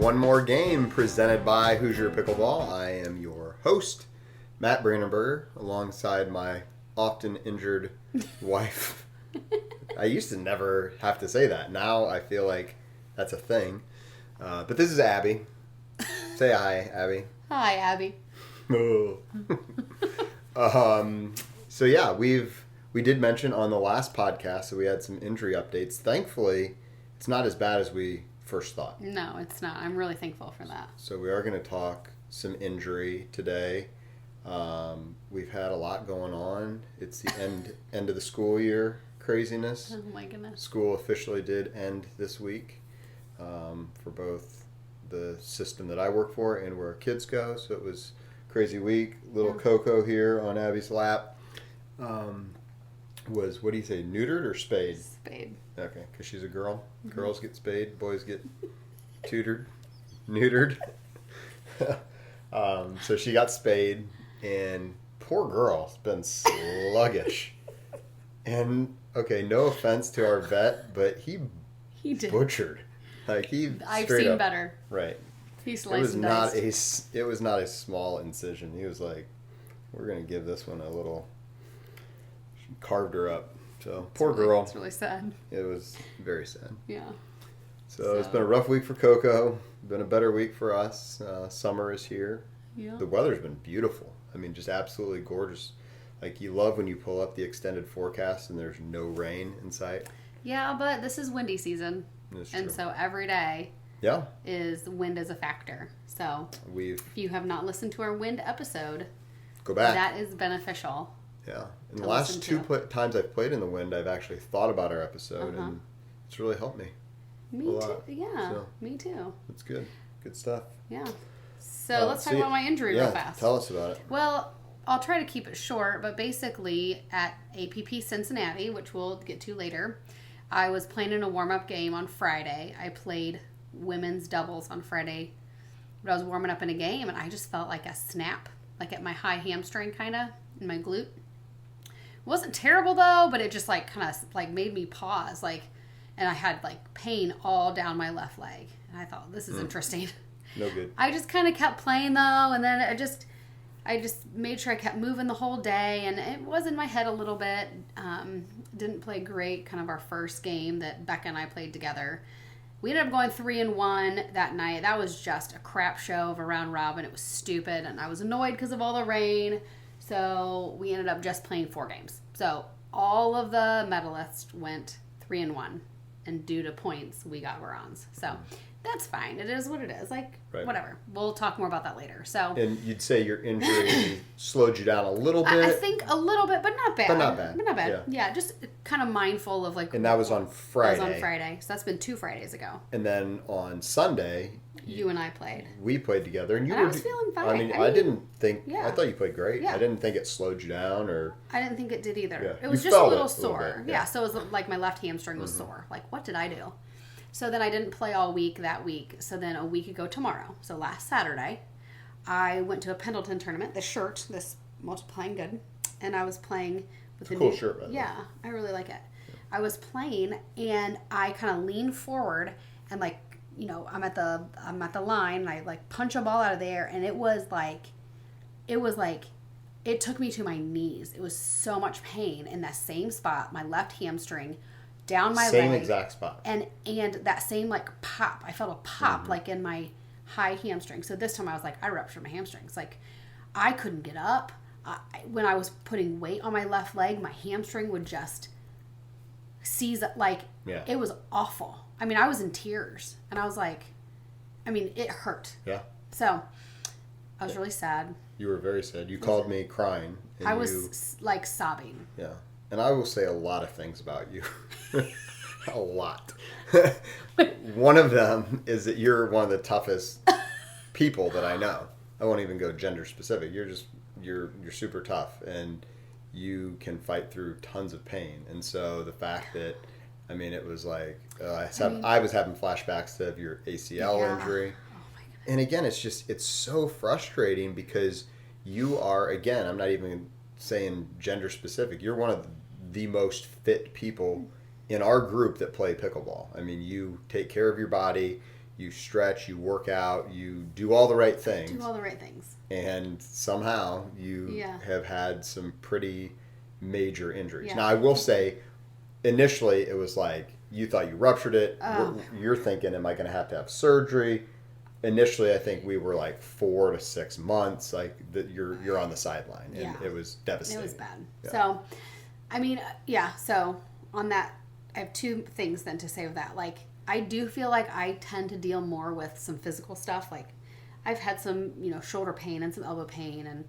one more game presented by Hoosier Pickleball. I am your host, Matt Brandenberger, alongside my often injured wife. I used to never have to say that. Now I feel like that's a thing. But this is Abby. Say hi, Abby. Hi, Abby. So yeah, we did mention on the last podcast that we had some injury updates. Thankfully, it's not as bad as we first thought. No, it's not. I'm really thankful for that. So we are going to talk some injury today. We've had a lot going on. It's the end of the school year craziness. Oh my goodness. School officially did end this week for both the system that I work for and where our kids go. So it was a crazy week. Little Coco here on Abby's lap was, what do you say, neutered or spayed? Spayed. Okay, because she's a girl. Mm-hmm. Girls get spayed, boys get neutered. So she got spayed, and poor girl's been sluggish. And, okay, no offense to our vet, but he did. Butchered. Like, I've seen up, better. Right. He sliced and diced. It was not a small incision. He was like, we're going to give this one a little... Carved her up. So, poor girl. It's really sad. It was very sad. Yeah. So it's been a rough week for Coco. Been a better week for us. Summer is here. Yeah. The weather's been beautiful. I mean, just absolutely gorgeous. Like, you love when you pull up the extended forecast and there's no rain in sight. Yeah, but this is windy season. That's and true. So every day wind is a factor. So if you have not listened to our wind episode, go back. That is beneficial. Yeah. In the last two times I've played in the wind, I've actually thought about our episode, and it's really helped me. Me too. Yeah, so, me too. It's good. Good stuff. Yeah. So let's talk about my injury real fast. Tell us about it. Well, I'll try to keep it short, but basically at APP Cincinnati, which we'll get to later, I was playing in a warm-up game on Friday. I played women's doubles on Friday, but I was warming up in a game, and I just felt like a snap, like at my high hamstring kind of, in my glute. It wasn't terrible though, but it just like kind of like made me pause, like, and I had like pain all down my left leg. And I thought, this is interesting. No good. I just kind of kept playing though, and then I just made sure I kept moving the whole day, and it was in my head a little bit. Didn't play great, kind of our first game that Becca and I played together. We ended up going 3-1 that night. That was just a crap show of a round robin. It was stupid, and I was annoyed because of all the rain. So we ended up just playing 4 games. So all of the medalists went 3-1, and due to points, we got bronze. So that's fine. It is what it is. Like, whatever. We'll talk more about that later. So. And you'd say your injury slowed you down a little bit? I think a little bit, but not bad. But not bad. But not bad. Yeah, just kind of mindful of like. And that was on Friday. That was on Friday. So that's been 2 Fridays ago. And then on Sunday. You and I played. We played together, and I was feeling fine. I mean, I didn't think. Yeah. I thought you played great. Yeah. I didn't think it slowed you down, or. I didn't think it did either. Yeah. It was just a little sore. Yeah. So it was like my left hamstring was sore. Like, what did I do? So then I didn't play all week that week. So then a week ago tomorrow, so last Saturday, I went to a Pendleton tournament. This Multiplying Good, and I was playing with a cool shirt. By the way. Yeah, I really like it. I was playing, and I kind of leaned forward and like. You know, I'm at the line, and I like punch a ball out of the air, and it took me to my knees. It was so much pain in that same spot, my left hamstring, down my leg. Same exact spot. And that same like pop. I felt a pop like in my high hamstring. So this time I was like, I ruptured my hamstrings. Like, I couldn't get up. When I was putting weight on my left leg, my hamstring would just seize. Like, it was awful. I mean, I was in tears, and I was like, it hurt. Yeah. So, I was really sad. You were very sad. You called me crying. I was, like, sobbing. Yeah. And I will say a lot of things about you. A lot. One of them is that you're one of the toughest people that I know. I won't even go gender specific. You're super tough, and you can fight through tons of pain. And so the fact that, it was like, I was having flashbacks to your ACL injury. Oh my goodness. And again, it's so frustrating because you are, again, I'm not even saying gender specific. You're one of the most fit people in our group that play pickleball. I mean, you take care of your body. you stretch, you work out, you do all the right things. Do all the right things. And somehow you have had some pretty major injuries. Yeah. Now, I will say, initially it was like you thought you ruptured it. You're thinking, am I going to have surgery? Initially, I think we were like 4 to 6 months. Like you're on the sideline, and it was devastating. It was bad. Yeah. So, I mean, So on that, I have 2 things then to say with that. Like, I do feel like I tend to deal more with some physical stuff. Like, I've had some, shoulder pain and some elbow pain, and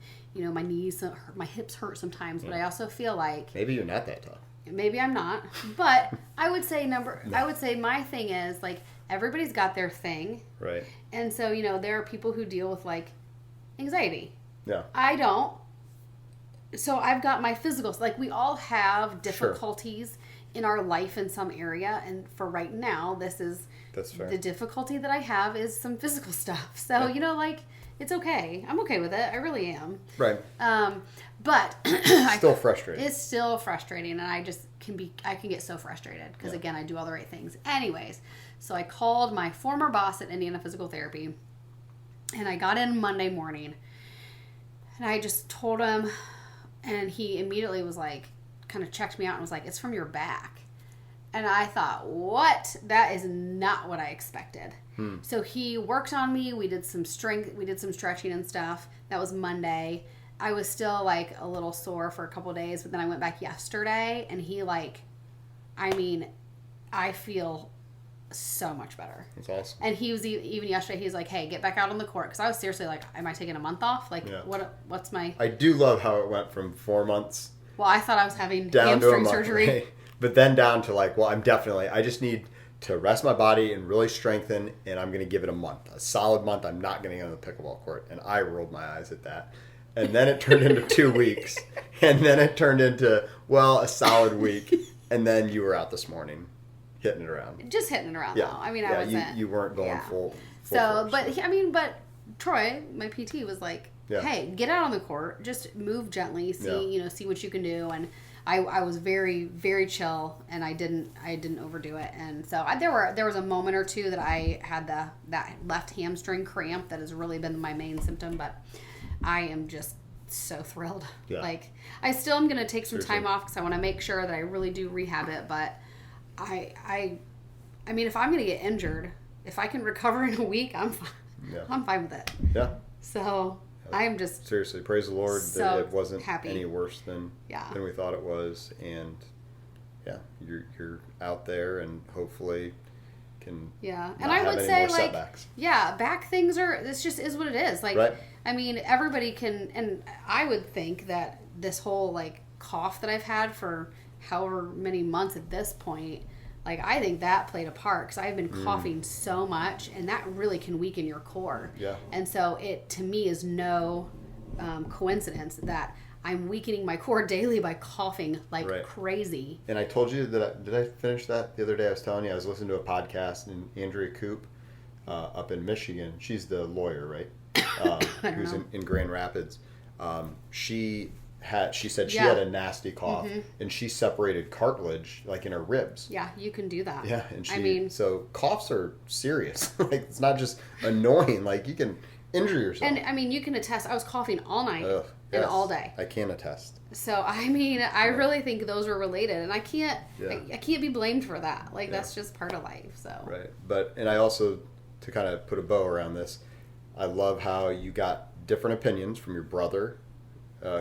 my knees, my hips hurt sometimes. But I also feel like maybe you're not that tough. Maybe I'm not, but I would say I would say my thing is like everybody's got their thing, right? And so there are people who deal with like anxiety. Yeah, I don't. So I've got my physical. Like we all have difficulties in our life in some area, and for right now, that's fair. The difficulty that I have is some physical stuff. So like it's okay. I'm okay with it. I really am. Right. But still frustrating. It's still frustrating, and I can get so frustrated because again, I do all the right things. Anyways, so I called my former boss at Indiana Physical Therapy, and I got in Monday morning, and I just told him, and he immediately was like, kind of checked me out and was like, "It's from your back." And I thought, what? That is not what I expected. So he worked on me. We did some strength. We did some stretching and stuff. That was Monday. I was still like a little sore for a couple of days, but then I went back yesterday, and he I feel so much better. That's awesome. And he was even yesterday. He was like, "Hey, get back out on the court," because I was seriously like, "Am I taking a month off? Like, what's my?" I do love how it went from 4 months. Well, I thought I was having down hamstring to a surgery, month, right? But then down to like, well, I just need to rest my body and really strengthen, and I'm going to give it a solid month. I'm not going to get on the pickleball court. And I rolled my eyes at that. And then it turned into 2 weeks. And then it turned into, a solid week. And then you were out this morning hitting it around. Just hitting it around, though. I mean, I wasn't. You weren't going full so, force. But Troy, my PT, was like, hey, get out on the court. Just move gently. See what you can do. And I was very, very chill, and I didn't overdo it. And so there was a moment or two that I had that left hamstring cramp that has really been my main symptom, but I am just so thrilled. Yeah. Like, I still am going to take some time off because I want to make sure that I really do rehab it, but I mean, if I'm going to get injured, if I can recover in a week, I'm fine. Yeah. I'm fine with it. Yeah. So I'm just seriously, praise the Lord that it wasn't happy. Any worse than we thought it was, and you're out there, and hopefully can and I would say like setbacks. Back things are. This just is what it is. Like I mean, everybody can, and I would think that this whole like cough that I've had for however many months at this point. Like, I think that played a part because I've been coughing so much, and that really can weaken your core. Yeah. And so it, to me, is no coincidence that I'm weakening my core daily by coughing like crazy. And I told you that, did I finish that the other day? I was telling you, I was listening to a podcast, and Andrea Coop up in Michigan, she's the lawyer, right? Who's in Grand Rapids. She said she had a nasty cough, and she separated cartilage like in her ribs. Yeah, you can do that. Yeah, and so coughs are serious. Like, it's not just annoying. Like, you can injure yourself. And I mean, you can attest. I was coughing all night and all day. I can attest. So I mean, I really think those are related, and I can't be blamed for that. Like, that's just part of life. So and I also, to kind of put a bow around this, I love how you got different opinions from your brother,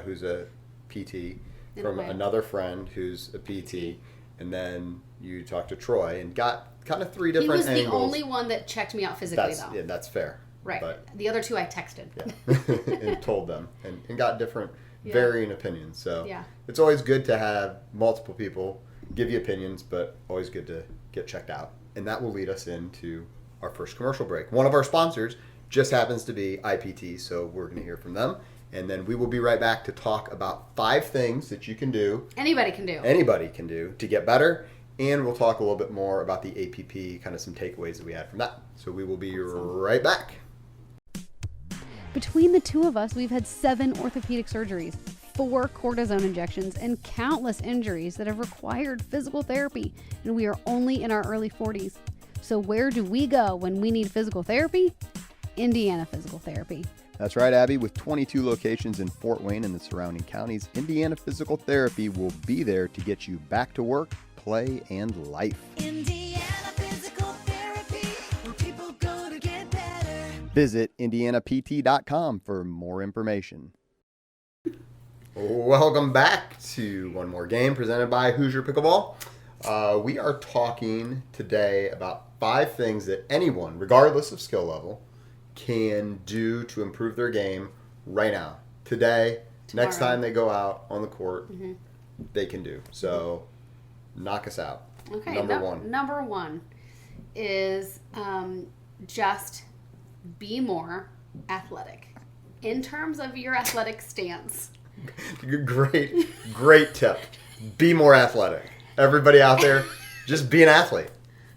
who's a PT, from another friend who's a PT, and then you talked to Troy and got kind of 3 different angles. He was the only one that checked me out physically, though. Yeah, that's fair. Right. But the other 2 I texted. Yeah. And told them. And got different, varying opinions. So it's always good to have multiple people give you opinions, but always good to get checked out. And that will lead us into our first commercial break. One of our sponsors just happens to be IPT, so we're going to hear from them. And then we will be right back to talk about 5 things that you can do. Anybody can do to get better. And we'll talk a little bit more about the APP, kind of some takeaways that we had from that. So we will be right back. Between the 2 of us, we've had 7 orthopedic surgeries, 4 cortisone injections, and countless injuries that have required physical therapy. And we are only in our early 40s. So where do we go when we need physical therapy? Indiana Physical Therapy. That's right, Abby. With 22 locations in Fort Wayne and the surrounding counties, Indiana Physical Therapy will be there to get you back to work, play, and life. Indiana Physical Therapy, where people go to get better. Visit indianapt.com for more information. Welcome back to one more game presented by Hoosier Pickleball. We are talking today about 5 things that anyone, regardless of skill level, can do to improve their game right now. Today, Tomorrow. Next time they go out on the court, they can do. So, knock us out. Okay. Number one. Number one is just be more athletic in terms of your athletic stance. Great tip. Be more athletic. Everybody out there, just be an athlete.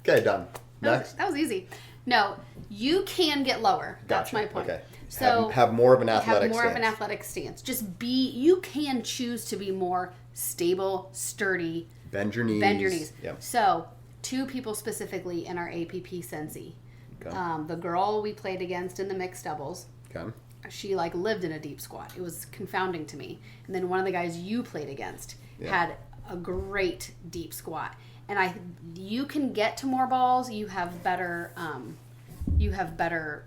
Okay, done. Next. That was easy. No, you can get lower. That's Gotcha. my point. Okay. So have more of an athletic have more stance. of an athletic stance. You can choose to be more stable, sturdy. Bend your knees. Bend your knees. Yep. So 2 people specifically in our APP Sensi. Okay. The girl we played against in the mixed doubles. Okay. She lived in a deep squat. It was confounding to me. And then one of the guys you played against had a great deep squat. And you can get to more balls. You have better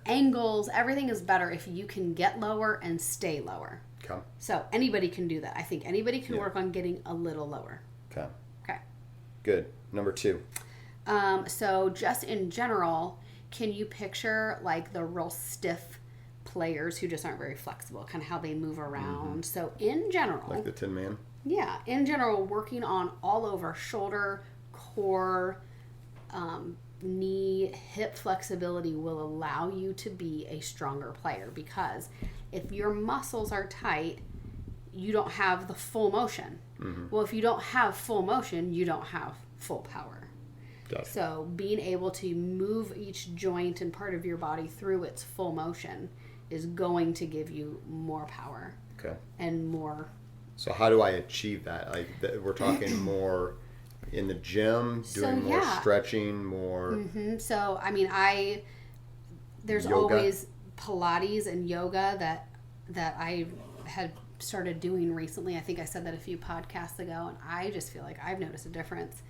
angles. Everything is better if you can get lower and stay lower. Okay. So anybody can do that. I think anybody can work on getting a little lower. Okay. Okay. Good. Number 2. So just in general, can you picture like the real stiff players who just aren't very flexible, kind of how they move around? So in general, Like the Tin Man. yeah, in general, working on all over shoulder, core, knee, hip flexibility will allow you to be a stronger player, because if your muscles are tight, you don't have the full motion. Well, if you don't have full motion, you don't have full power. Gotcha. So being able to move each joint and part of your body through its full motion is going to give you more power Okay. and more. So how do I achieve that? Like we're talking more in the gym, doing more stretching, more. So I mean, there's Yoga. always Pilates and yoga that I had started doing recently. I think I said that a few podcasts ago, and I just feel like I've noticed a difference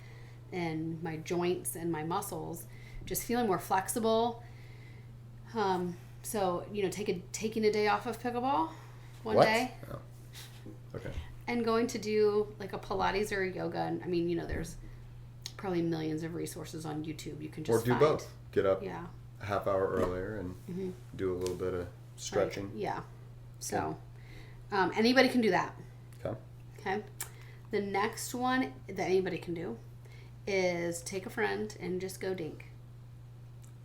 in my joints and my muscles, just feeling more flexible. So taking a day off of pickleball one What? day. Oh. Okay. And going to do like a Pilates or a yoga. And I mean, there's probably millions of resources on YouTube. You can just Or do both. Get up Yeah. a half hour earlier and do a little bit of stretching. Yeah. So anybody can do that. Okay. Okay. The next one that anybody can do is take a friend and just go dink.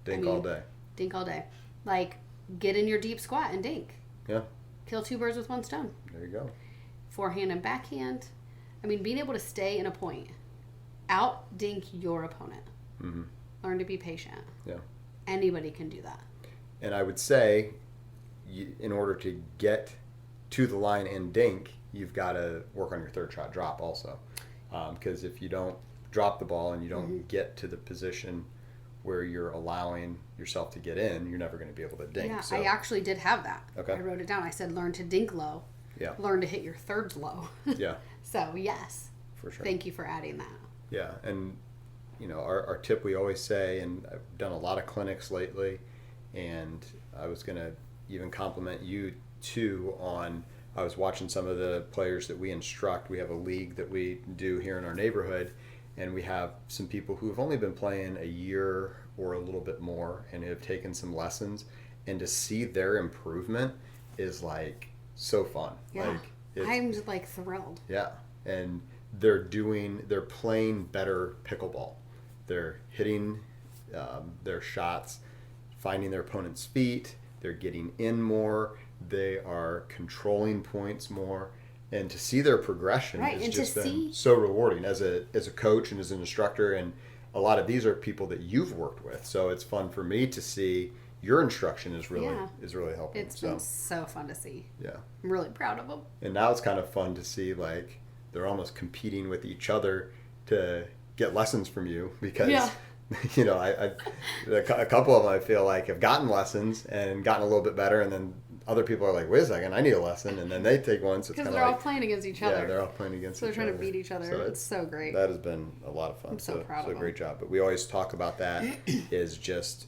Dink all day. Dink all day. Like, get in your deep squat and dink. Yeah. Kill 2 birds with one stone. There you go. Forehand and backhand. I mean, being able to stay in a point. Out dink your opponent. Learn to be patient. Yeah. Anybody can do that. And I would say, in order to get to the line and dink, you've got to work on your third shot drop also. Because if you don't drop the ball and you don't get to the position where you're allowing yourself to get in, you're never going to be able to dink. Yeah, So, I actually did have that. Okay. I wrote it down. I said, learn to dink low. Yeah. Learn to hit your thirds low. Yeah. So, yes. For sure. Thank you for adding that. Yeah, and our tip we always say, and I've done a lot of clinics lately, and I was going to even compliment you too on, I was watching some of the players that we instruct. We have a league that we do here in our neighborhood, and we have some people who have only been playing a year or a little bit more and have taken some lessons, and to see their improvement is like so fun. Yeah. Like, I'm just like thrilled. yeah, and they're playing better pickleball. They're hitting their shots, finding their opponent's feet. They're getting in more. They are controlling points more. And to see their progression Right, has and just to been see- so rewarding as a coach and as an instructor. And a lot of these are people that you've worked with. So it's fun for me to see your instruction is really helping. It's been so fun to see. Yeah. I'm really proud of them. And now it's kind of fun to see, like, they're almost competing with each other to get lessons from you because you know, a couple of them I feel like have gotten lessons and gotten a little bit better, and then other people are like, wait a second, I need a lesson, and then they take one. So it's Because kind they're of all like, playing against each other. yeah, they're all playing against So they're each trying other. to beat each other. So It's so great. That has been a lot of fun. I'm so proud of them. Great job. But we always talk about that is just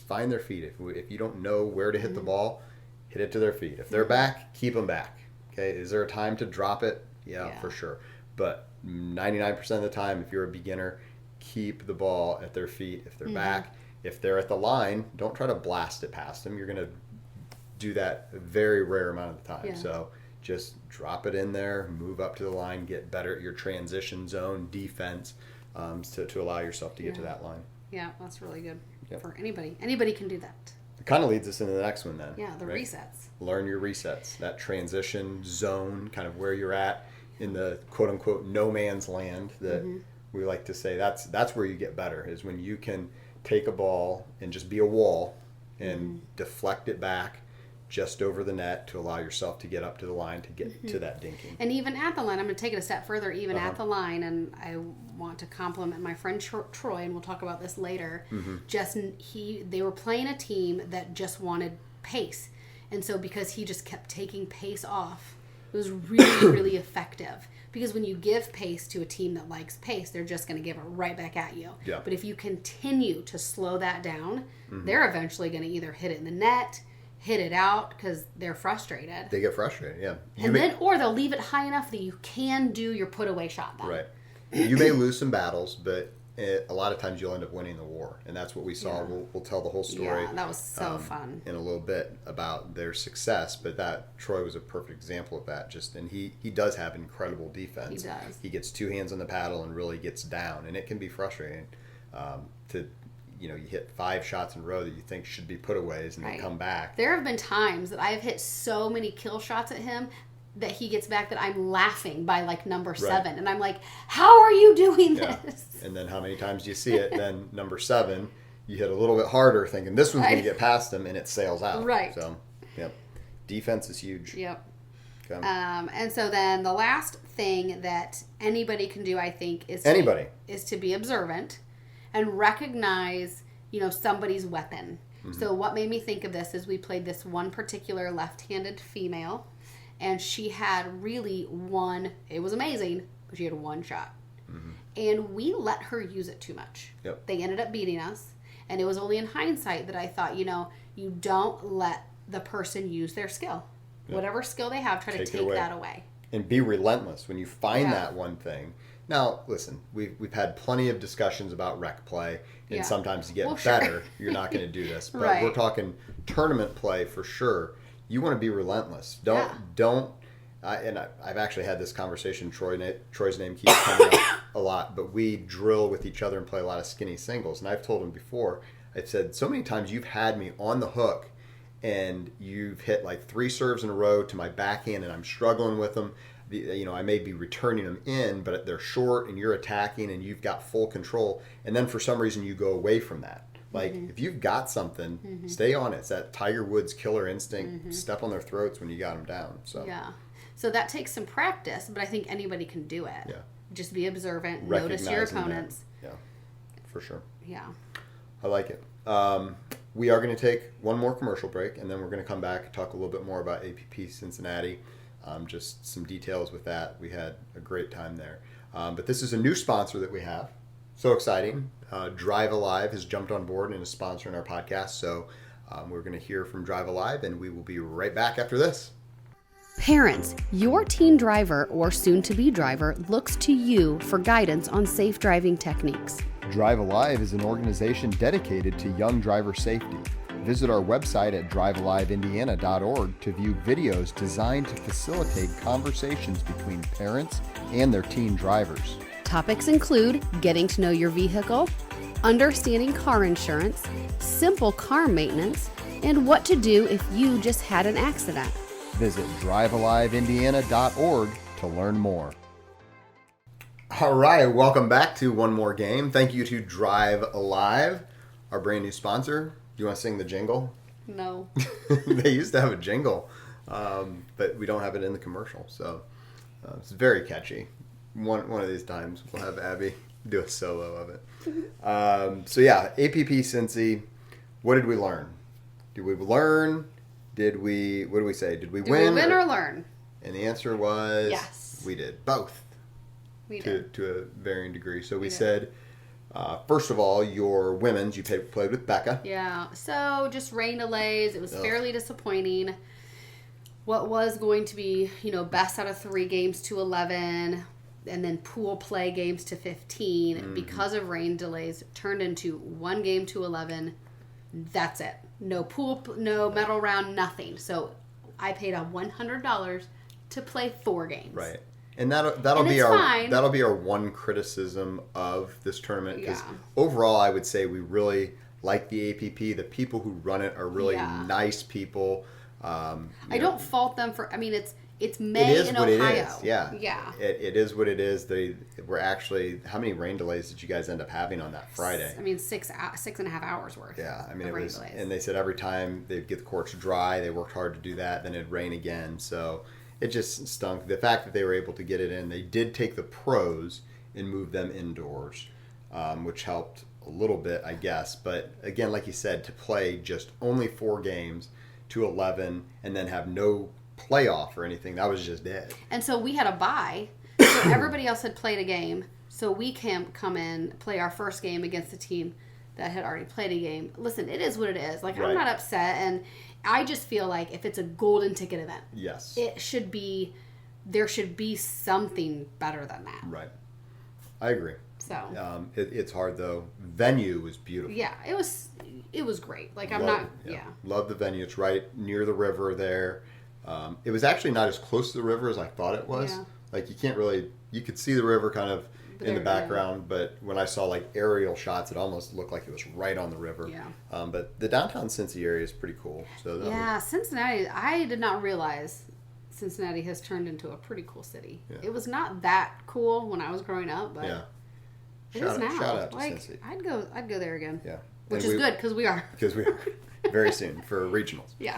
find their feet. If you don't know where to hit Mm-hmm. the ball, hit it to their feet. If they're back, keep them back. Okay. Is there a time to drop it? Yeah. For sure. But 99% of the time, if you're a beginner, keep the ball at their feet. If they're back, if they're at the line, don't try to blast it past them. You're going to do that a very rare amount of the time. Yeah. So just drop it in there, move up to the line, get better at your transition zone defense to allow yourself to get to that line. Yeah, that's really good Yep. for anybody. Anybody can do that. It kind of leads us into the next one then. Yeah, the right? resets. Learn your resets. That transition zone, kind of where you're at in the quote unquote no man's land that we like to say. That's where you get better, is when you can take a ball and just be a wall and deflect it back just over the net to allow yourself to get up to the line to get to that dinking. And even at the line, I'm going to take it a step further, even at the line, and I want to compliment my friend Troy, and we'll talk about this later. They were playing a team that just wanted pace. And so because he just kept taking pace off, it was really, really effective. Because when you give pace to a team that likes pace, they're just going to give it right back at you. Yeah. But if you continue to slow that down, they're eventually going to either hit it in the net, hit it out because they're frustrated. They get frustrated, yeah. Or they'll leave it high enough that you can do your put away shot then. Right. You may lose some battles, but a lot of times you'll end up winning the war. And that's what we saw. Yeah. We'll tell the whole story. Yeah, that was so fun. In a little bit about their success, but that Troy was a perfect example of that. And he does have incredible defense. He does. He gets two hands on the paddle and really gets down, and it can be frustrating you hit 5 shots in a row that you think should be putaways, and they come back. There have been times that I've hit so many kill shots at him that he gets back that I'm laughing by like number 7, and I'm like, how are you doing this? And then how many times do you see it? Then number 7, you hit a little bit harder, thinking this one's going to get past him, and it sails out. Right. So, yep, defense is huge. Yep. Okay. And so then the last thing that anybody can do, I think, is to be observant and recognize, somebody's weapon. So what made me think of this is we played this one particular left-handed female, and she had really it was amazing, but she had one shot. And we let her use it too much. Yep. They ended up beating us, and it was only in hindsight that I thought, you don't let the person use their skill. Yep. Whatever skill they have, try to take that away. And be relentless when you find that one thing. Now, listen, we've had plenty of discussions about rec play, and sometimes to get better, you're not going to do this. But we're talking tournament play for sure. You want to be relentless. And I've actually had this conversation. Troy's name keeps coming up a lot, but we drill with each other and play a lot of skinny singles. And I've told him before, I've said so many times you've had me on the hook, and you've hit like 3 serves in a row to my backhand, and I'm struggling with them. I may be returning them in, but they're short, and you're attacking, and you've got full control. And then for some reason you go away from that. Like, if you've got something, stay on it. It's that Tiger Woods killer instinct. Step on their throats when you got them down. So So that takes some practice, but I think anybody can do it. Yeah. Just be observant. Notice your opponents. That. Yeah, for sure. Yeah. I like it. We are going to take one more commercial break, and then we're going to come back and talk a little bit more about APP Cincinnati. Just some details with that. We had a great time there. But this is a new sponsor that we have. So exciting. Drive Alive has jumped on board and is sponsoring our podcast. So we're going to hear from Drive Alive, and we will be right back after this. Parents, your teen driver or soon-to-be driver looks to you for guidance on safe driving techniques. Drive Alive is an organization dedicated to young driver safety. Visit our website at drivealiveindiana.org to view videos designed to facilitate conversations between parents and their teen drivers. Topics include getting to know your vehicle, understanding car insurance, simple car maintenance, and what to do if you just had an accident. Visit drivealiveindiana.org to learn more. All right, welcome back to One More Game. Thank you to Drive Alive, our brand new sponsor. Do you want to sing the jingle? No. They used to have a jingle, but we don't have it in the commercial, so it's very catchy. One of these times we'll have Abby Do a solo of it. So yeah, APP Cincy. What did we learn? Did we learn? Did we? What did we say? Did we Did win? we win or learn? And the answer was Yes. We did both. We did. To a varying degree. So we did. said, first of all, your women's, you played with Becca. Yeah. So just rain delays. It was Ugh. fairly disappointing. What was going to be, best out of 3 games to 11, and then pool play games to 15, Mm-hmm. because of rain delays, turned into 1 game to 11. That's it. No pool, no medal round, nothing. So I paid $100 to play 4 games. Right. And that'll And be it's our fine. that'll be our one criticism of this tournament, because Yeah. overall I would say we really like the APP. The people who run it are really Yeah. nice people. I don't fault them for. I mean, it's May It is in what Ohio. it is. Yeah. Yeah. It is what it is. They were actually, how many rain delays did you guys end up having on that Friday? I mean, 6.5 hours worth. Yeah, I mean, of it rain was, delays. and they said every time they'd get the courts dry, they worked hard to do that, then it'd rain again. So it just stunk. The fact that they were able to get it in, they did take the pros and move them indoors, which helped a little bit, I guess. But again, like you said, to play just only 4 games to 11 and then have no playoff or anything, that was just dead. And so we had a bye. So everybody else had played a game. So we can come in, play our first game against a team that had already played a game. Listen, it is what it is. Like, Right. I'm not upset. And I just feel like if it's a golden ticket event, Yes. there should be something better than that. Right. I agree. So, It's hard, though. Venue was beautiful. yeah, it was great. Like, I'm Love not, it, yeah. Love the venue. It's right near the river there. It was actually not as close to the river as I thought it was. Yeah. Like, you could see the river kind of in the There, background, but when I saw like aerial shots, it almost looked like it was right on the river. Yeah. But the downtown Cincy area is pretty cool. So that Yeah, Cincinnati, I did not realize Cincinnati has turned into a pretty cool city. Yeah. It was not that cool when I was growing up, but yeah. it is now. Shout out to like, Cincy. I'd go there again. Yeah. Which And is good because we are. Because we are very soon for regionals. Yeah.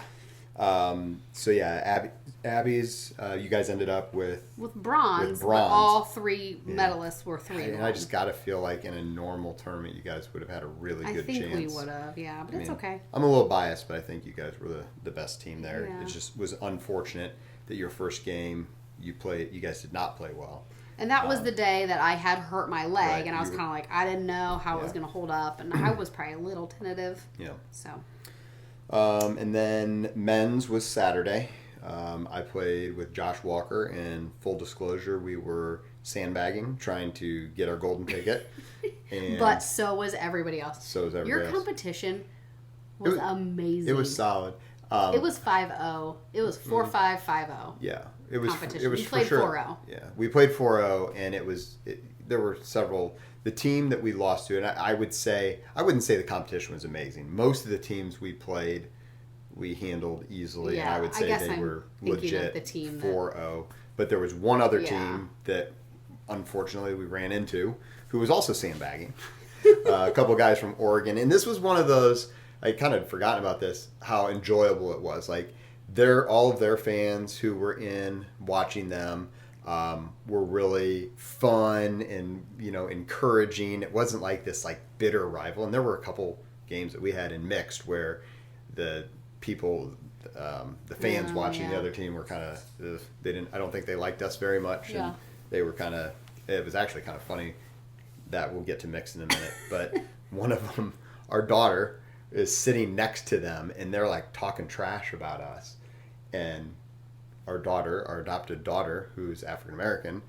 So yeah, Abby's, you guys ended up with With bronze, With but bronze. all 3 medalists were 3 and I just got to feel like in a normal tournament, you guys would have had a really I good think chance. we would have, yeah, but I it's mean, okay. I'm a little biased, but I think you guys were the best team there. Yeah. It just was unfortunate that your first game you guys did not play well. And that was the day that I had hurt my leg, Right, and I was you were- kind of like, I didn't know how it was Yeah. going to hold up, and I was probably a little tentative. Yeah. So, And then men's was Saturday. I played with Josh Walker, and full disclosure, we were sandbagging, trying to get our golden ticket. And but so was everybody else. so was everybody Your else. competition was amazing. It was solid. It was 5-0. It was 4-5, 5-0. Yeah, it was. Competition. It was We for played sure. 4-0. Yeah, we played 4-0, and there were several. The team that we lost to, and I wouldn't say the competition was amazing. Most of the teams we played, we handled easily, and Yeah, I would I say guess they I'm were thinking of legit the team that- 4-0. But there was one other Yeah. team that, unfortunately, we ran into, who was also sandbagging. A couple guys from Oregon, and this was one of those. I kind of had forgotten about this. How enjoyable it was. Like all of their fans who were in watching them were really fun and encouraging. It wasn't like this like bitter rival. And there were a couple games that we had in mixed where the people, the fans Oh, watching the yeah. other team were kind of they didn't. I don't think they liked us very much, Yeah. and they were kind of. It was actually kind of funny. That we'll get to mixed in a minute, but one of them, our daughter, is sitting next to them, and they're like talking trash about us. And our adopted daughter, who's African American,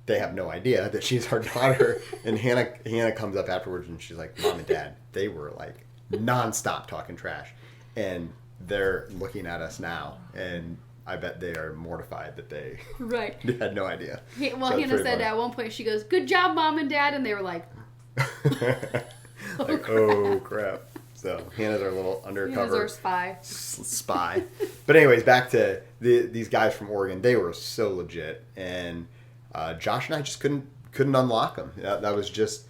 they have no idea that she's our daughter. And Hannah comes up afterwards, and she's like, "Mom and Dad, they were like nonstop talking trash," and they're looking at us now, and I bet they are mortified that they Right. had no idea. Well, So it's Hannah pretty said funny. at one point, she goes, "Good job, Mom and Dad," and they were like, Like, oh crap. So Hannah's our little "Here's undercover our spy." spy. But anyways, back to these guys from Oregon. They were so legit, and Josh and I just couldn't unlock them. That was just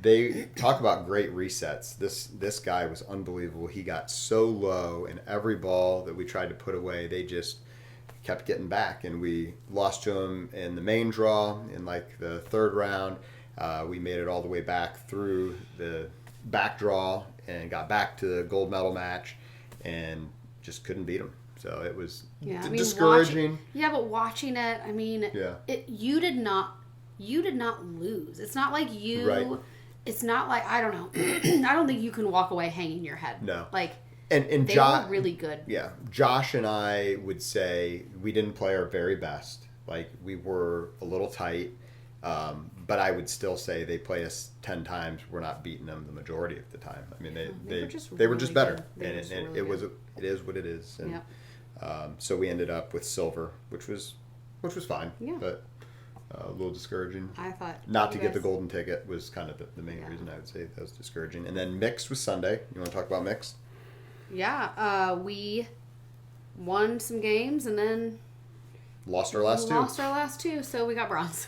they talk about great resets. This guy was unbelievable. He got so low, and every ball that we tried to put away, they just kept getting back, and we lost to him in the main draw in like the third round. We made it all the way back through the back draw and got back to the gold medal match and just couldn't beat them. So it was discouraging. But watching it, I mean, you did not lose. It's not like you. Right. It's not like, I don't know. I don't think you can walk away hanging your head. No. Like, and they were really good. Yeah. Josh and I would say we didn't play our very best. Like, we were a little tight. But I would still say they played us 10 times. We're not beating them the majority of the time. I mean, they were just better. And it is what it is. And, so we ended up with silver, which was fine. Yeah. But a little discouraging. I thought not to get the golden ticket was kind of the main reason I would say that was discouraging. And then mixed was Sunday. You want to talk about mixed? Yeah. We won some games and then lost our last two. So we got bronze.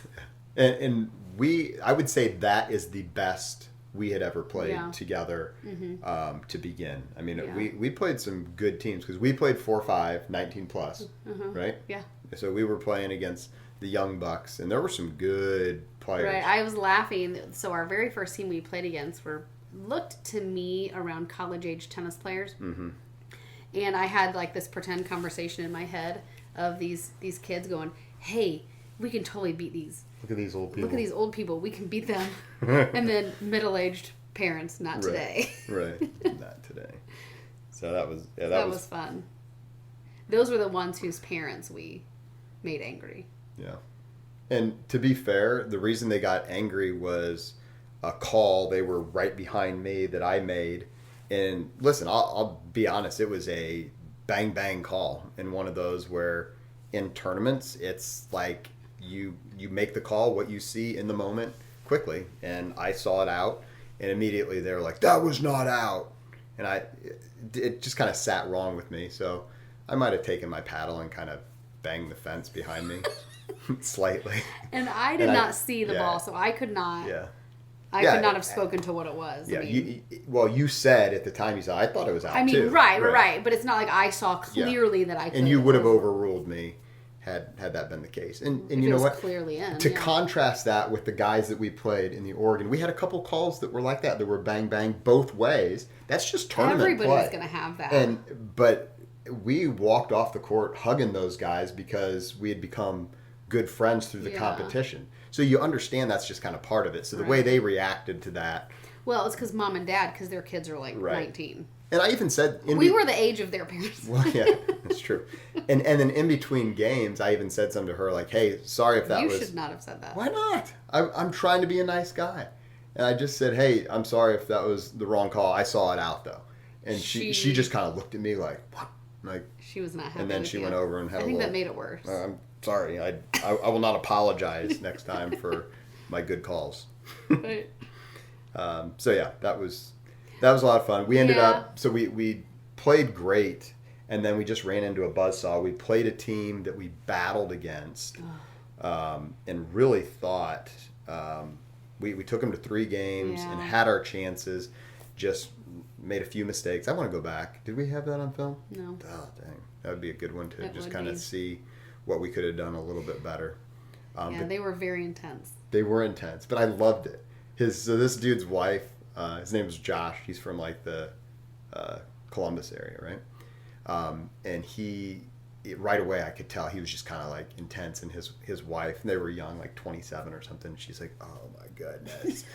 And I would say that is the best we had ever played together to begin. I mean, we played some good teams because we played 4-5, 19 plus, right? Yeah. So we were playing against the Young Bucks, and there were some good players. Right. I was laughing. So our very first team we played against looked to me around college-age tennis players. Mm-hmm. And I had like this pretend conversation in my head of these kids going, hey, we can totally beat these. Look at these old people. Look at these old people. We can beat them. And then middle-aged parents, not today. Right. Not today. So that was that was fun. Those were the ones whose parents we made angry. Yeah. And to be fair, the reason they got angry was a call. They were right behind me that I made. And listen, I'll be honest. It was a bang, bang call. And one of those where in tournaments, it's like you make the call, what you see in the moment quickly. And I saw it out. And immediately they were like, that was not out. And it just kind of sat wrong with me. So I might have taken my paddle and kind of banged the fence behind me slightly. And I did not see the ball, so I could not. Yeah. I could not have spoken to what it was. Yeah. I mean, you said at the time, you said, I thought it was out too. I mean, right. But it's not like I saw clearly that I could. And you would have overruled me had that been the case. And you know what? Clearly in. To contrast that with the guys that we played in the Oregon, we had a couple calls that were like that. That were bang bang both ways. That's just tournament play. Everybody's going to have that. But we walked off the court hugging those guys because we had become good friends through the competition. So you understand that's just kind of part of it. So the way they reacted to that. Well, it's because mom and dad, because their kids are like 19. And I even said... we were the age of their parents. Well, yeah, that's true. And then in between games, I even said something to her like, hey, sorry if that was... You should not have said that. Why not? I'm trying to be a nice guy. And I just said, hey, I'm sorry if that was the wrong call. I saw it out, though. And she just kind of looked at me like, what? Like, she was not happy. And then she went over and had I think that made it worse. I'm sorry. I will not apologize next time for my good calls. Right. So yeah, that was a lot of fun. We ended up, so we played great, and then we just ran into a buzzsaw. We played a team that we battled against, and really thought we took them to 3 games and had our chances. Just made a few mistakes. I want to go back. Did we have that on film? No. Oh, dang. That would be a good one to just kind of see what we could have done a little bit better. But they were very intense. They were intense, but I loved it. So this dude's wife, his name is Josh. He's from like the Columbus area, right? And right away I could tell he was just kind of like intense, and his wife, they were young, like 27 or something. She's like, oh my goodness.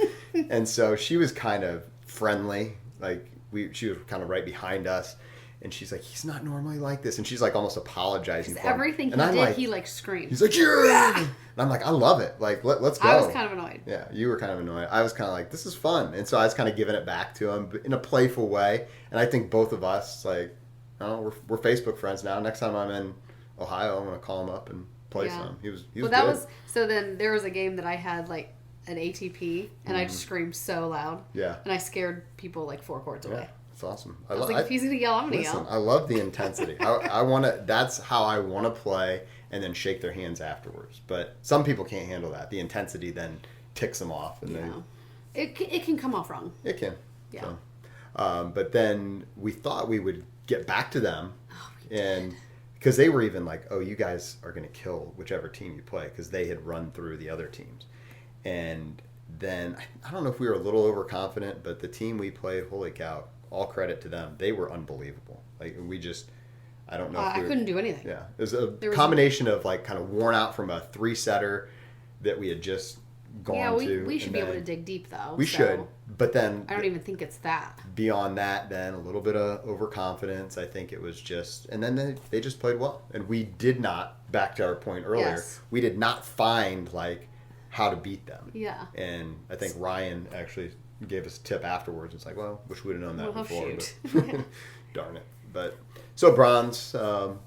And so she was kind of friendly, like she was kind of right behind us, and she's like, he's not normally like this, and she's like almost apologizing for him. Everything he did, he like screamed. He's like, yeah, and I'm like, I love it, like let's go. I was kind of annoyed. Yeah, you were kind of annoyed. I was kind of like, this is fun, and so I was kind of giving it back to him in a playful way, and I think both of us, like, we're Facebook friends now. Next time I'm in Ohio, I'm gonna call him up and play some. He was good. So then there was a game that I had like an ATP, and I just screamed so loud. Yeah. And I scared people like 4 courts away. That's awesome. I was like, if he's gonna yell, I'm gonna yell. I love the intensity. I want to. That's how I want to play, and then shake their hands afterwards. But some people can't handle that. The intensity then ticks them off, and it can come off wrong. It can. Yeah. So, but then we thought we would get back to them, and because they were even like, oh, you guys are gonna kill whichever team you play, because they had run through the other teams. And then I don't know if we were a little overconfident, but the team we played, holy cow, all credit to them. They were unbelievable. Like we just, I don't know. If I couldn't do anything. Yeah, it was a combination of like kind of worn out from a 3-setter that we had just gone to. We should be able to dig deep though. We should, but then I don't even think it's that. Beyond that, then a little bit of overconfidence. I think it was just, and then they just played well, and we did not. Back to our point earlier, Yes. we did not find like how to beat them. Yeah. And I think Ryan actually gave us a tip afterwards. It's like, well, wish we'd have known that Well, before. shoot. But darn it. But so bronze.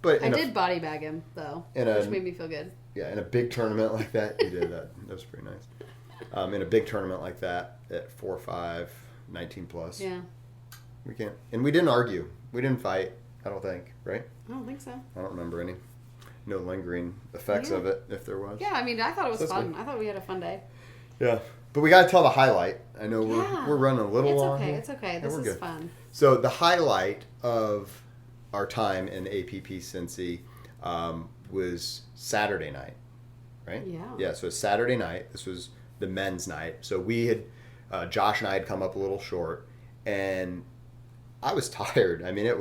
But I did body bag him though, which made me feel good. Yeah, in a big tournament like that, you did that. That was pretty nice. In a big tournament like that, at 4-5, 19 plus. Yeah. We can't, and we didn't argue. We didn't fight. I don't think, right? I don't think so. I don't remember any. No lingering effects of it, if there was. Yeah, I mean, I thought it was fun. Good. I thought we had a fun day. Yeah, but we got to tell the highlight. I know we're running a little long. It's okay. This is fun. So the highlight of our time in APP Cincy was Saturday night, right? Yeah. Yeah. So Saturday night. This was the men's night. So we had Josh and I had come up a little short, and I was tired. I mean, it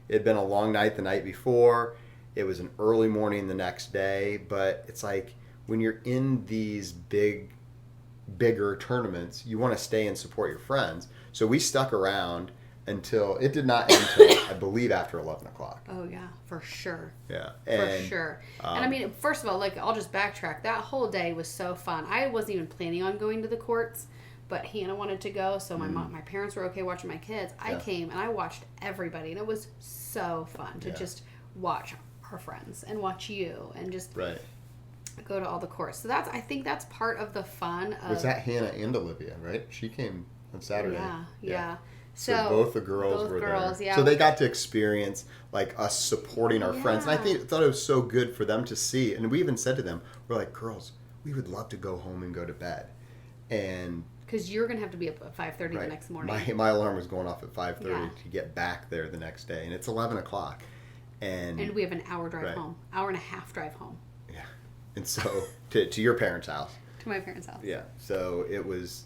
had been a long night the night before. It was an early morning the next day, but it's like when you're in these bigger tournaments, you want to stay and support your friends. So we stuck around until it did not end until I believe after 11 o'clock. Oh yeah, for sure. Yeah, For sure. And I mean, first of all, like I'll just backtrack. That whole day was so fun. I wasn't even planning on going to the courts, but Hannah wanted to go, so my parents were okay watching my kids. I came and I watched everybody, and it was so fun to just watch our friends and watch you and just go to all the courts. So I think that's part of the fun of... Was that Hannah and Olivia, right? She came on Saturday. Yeah. So both the girls were there. Yeah. So they got to experience like us supporting our friends. And I thought it was so good for them to see. And we even said to them, we're like, girls, we would love to go home and go to bed. And because you're going to have to be up at 5:30 the next morning. My alarm was going off at 5:30 to get back there the next day. And it's 11 o'clock. And we have an hour drive home. Hour and a half drive home. Yeah. And so to your parents' house. To my parents' house. Yeah. So it was,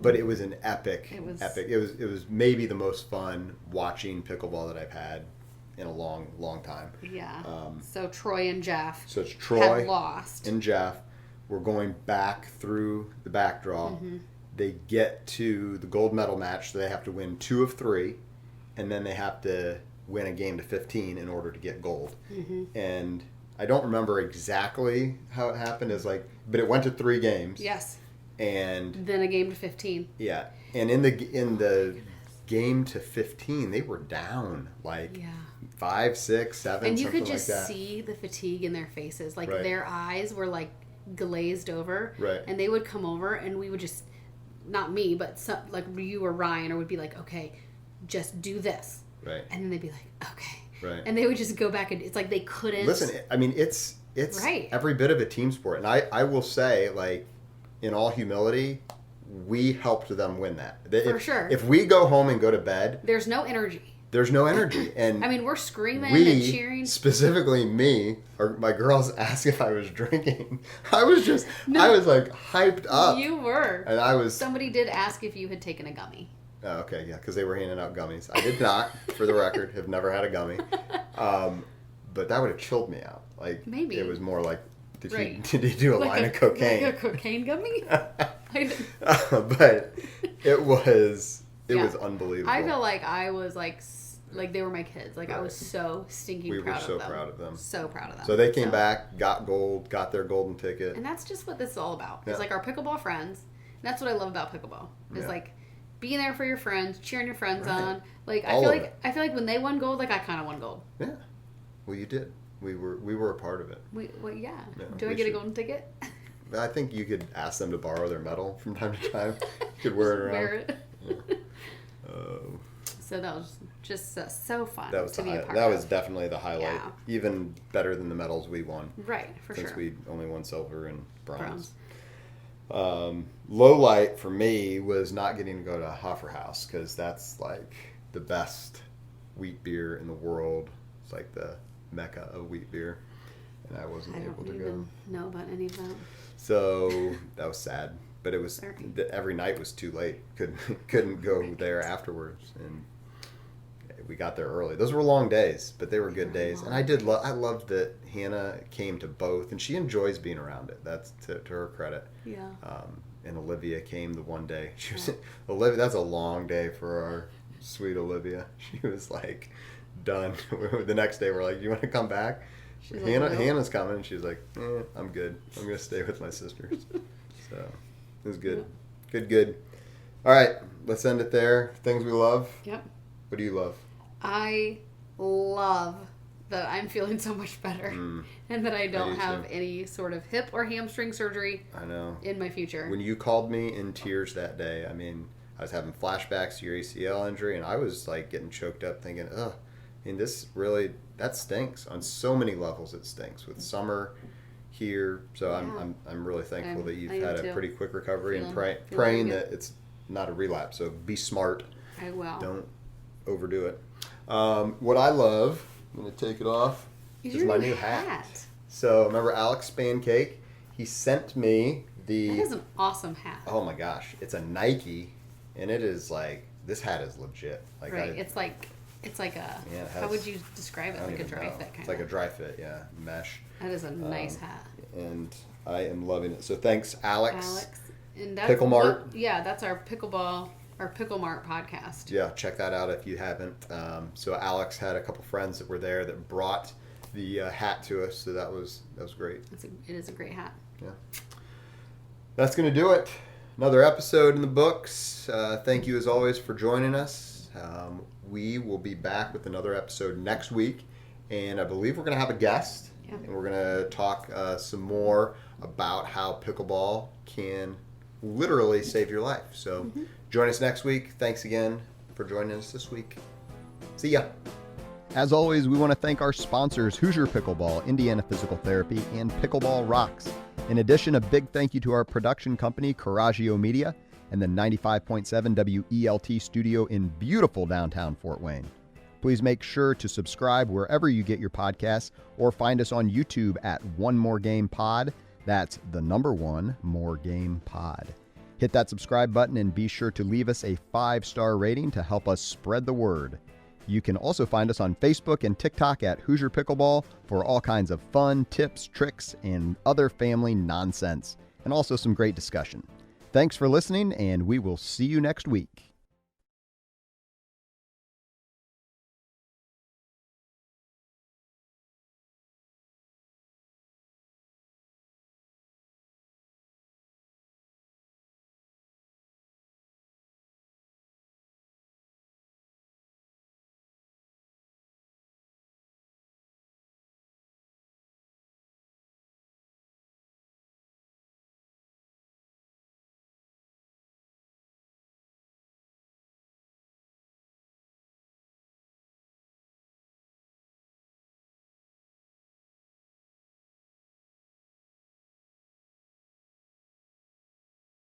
but it was an epic. It was maybe the most fun watching pickleball that I've had in a long time. Yeah. So Troy and Jeff. So it's Troy had lost. and Jeff. We're going back through the back draw. Mm-hmm. They get to the gold medal match, so they have to win 2 of 3, and then they have to win a game to 15 in order to get gold. Mm-hmm. And I don't remember exactly how it happened. But it went to 3 games. Yes. And then a game to 15. Yeah, and in the game to 15, they were down 5, 6, 7, and you something could just like that. see the fatigue in their faces. Their eyes were glazed over. Right. And they would come over, and we would just, not me, but you or Ryan, or would be like, okay, just do this. Right. And then they'd be like, okay. Right. And they would just go back, and it's like they couldn't. Listen, I mean, it's every bit of a team sport. And I will say, in all humility, we helped them win that. For sure. If we go home and go to bed, there's no energy. And I mean, we're screaming and cheering. Specifically me, or my girls asked if I was drinking. I was hyped up. You were. And Somebody did ask if you had taken a gummy. Oh, okay, yeah, because they were handing out gummies. I did not, for the record, have never had a gummy. But that would have chilled me out. Maybe. It was more like, did he do a line of cocaine? Like a cocaine gummy? But it was unbelievable. I feel like I was they were my kids. I was so stinking proud of them. We were so proud of them. So proud of them. So they came back, got gold, got their golden ticket. And that's just what this is all about. It's our pickleball friends. And that's what I love about pickleball. It's being there for your friends, cheering your friends on. I feel like when they won gold, I kind of won gold. Yeah. Well, you did. We were a part of it. Yeah. Do I get a golden ticket? I think you could ask them to borrow their medal from time to time. You could wear it around. Wear it. Yeah. So that was just so fun. That was was definitely the highlight. Yeah. Even better than the medals we won. Right, for sure. Since we only won silver and bronze. Low light for me was not getting to go to Hoffer House, because that's the best wheat beer in the world. It's the mecca of wheat beer, and I wasn't able to go. Know about any of that. So that was sad. but it was Sorry. every night was too late. Couldn't go there afterwards, and we got there early. Those were long days, but they were good days. And I did. I loved that Hannah came to both, and she enjoys being around it. That's to her credit. Yeah. And Olivia came the one day. She was Olivia. That's a long day for our sweet Olivia. She was like done. The next day, we're like, "You want to come back?" She's like, Hannah, "Nope." Hannah's coming, and she's like, "I'm good. I'm gonna stay with my sisters." So it was good. Good. All right, let's end it there. Things we love. Yep. What do you love? I love that I'm feeling so much better and that I don't do have too. any sort of hip or hamstring surgery I know. in my future. When you called me in tears that day, I mean, I was having flashbacks to your ACL injury, and I was like getting choked up thinking, ugh, I mean, this really, that stinks. On so many levels, it stinks with summer here. So Yeah. I'm really thankful that you've I am had a too. pretty quick recovery and Feeling praying good. that it's not a relapse. So be smart. I will. Don't overdo it. What I love, I'm going to take it off, is Your my new hat. So remember Alex Spancake? He sent me That the... is an awesome hat. Oh my gosh, it's a Nike, and it is like, this hat is legit. Like Right. It's like a. Yeah, it how has- would you describe I it? don't Like a even dry know. fit kind It's of. like a dry fit, yeah, mesh, That is a nice hat. and I am loving it. So thanks, Alex. Alex. And that's Pickle Mart. Yeah, that's our Pickleball, our Pickle Mart podcast. Yeah, check that out if you haven't. So Alex had a couple friends that were there that brought the hat to us, so that was great. It is a great hat. Yeah. That's going to do it. Another episode in the books. Thank you as always for joining us. We will be back with another episode next week, and I believe we're going to have a guest, Yeah. and we're going to talk some more about how pickleball can literally save your life. So join us next week. Thanks again for joining us this week. See ya. As always, we want to thank our sponsors, Hoosier Pickleball, Indiana Physical Therapy, and Pickleball Rocks. In addition, a big thank you to our production company, Coraggio Media, and the 95.7 WELT studio in beautiful downtown Fort Wayne. Please make sure to subscribe wherever you get your podcasts, or find us on YouTube at One More Game Pod. That's the number 1 More Game Pod. Hit that subscribe button and be sure to leave us a 5-star rating to help us spread the word. You can also find us on Facebook and TikTok at Hoosier Pickleball for all kinds of fun, tips, tricks, and other family nonsense, and also some great discussion. Thanks for listening, and we will see you next week.